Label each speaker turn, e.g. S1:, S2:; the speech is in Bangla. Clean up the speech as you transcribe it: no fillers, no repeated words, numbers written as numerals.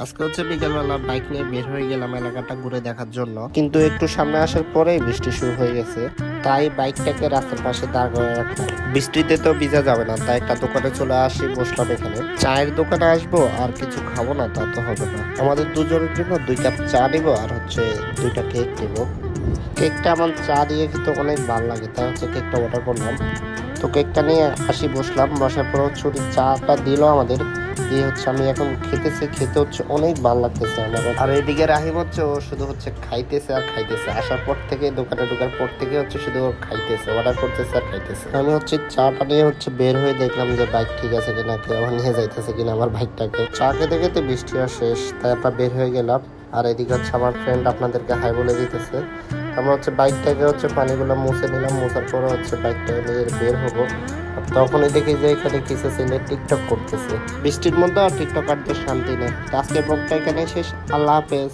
S1: আজকে বিকেলবেলা বাইক নিয়ে বের হয়ে গেলাম এলাকাটা ঘুরে দেখার জন্য, কিন্তু একটু সামনে আসার পরেই বৃষ্টি শুরু হয়ে গেছে। তাই বাইকটাকে রাস্তার পাশে দাঁড় করে রাখলাম। বৃষ্টিতে তো ভিজা যাবে না, তাই একটা দোকানে চলে আসি, বসলাম এখানে। চায়ের দোকানে আসবো আর কিছু খাবো না তা তো হবে না। আমাদের দুজনের জন্য 2 কাপ চা নিবো আর 2টা কেক নিবো। কেকটা আমার চা দিয়ে খেতে অনেক ভালো লাগে, তাই কেকটা অর্ডার করলাম। তো কেকটা নিয়ে আসি, বসলাম। বসার পর চাটা দিল আমাদের দিয়ে আমি এখন খেতেছি। খেতে অনেক ভালো লাগতেছে আমার। আর এদিকে রাহিম ও শুধু খাইতেছে আর খাইতেছে। আসার পর থেকে দোকানে ঢোকার পর থেকে শুধু ও খাইতেছে, অর্ডার করতেছে আর খাইতেছে। আমি চাটা নিয়ে বের হয়ে দেখলাম যে বাইক ঠিক আছে কিনা, কেউ নিয়ে যাইতেছে কিনা আমার বাইকটাকে। চা খেতে খেতে বৃষ্টি আর শেষ, তাই আমরা বের হয়ে গেলাম। আর এদিকে আমার ফ্রেন্ড আপনাদেরকে হাই বলে দিতেছে। আমরা বাইকটাকে পানিগুলো মুছে নিলাম। মুছার পরে বাইকটাকে নিয়ে বের হবো। তখনই দেখি যে এখানে কিছু ছেলে টিকটক করতেছে। বৃষ্টির মধ্যে আর টিকটকারদের শান্তি নেই। আজকের ব্লগটা এখানে শেষ। আল্লাহ হাফেজ।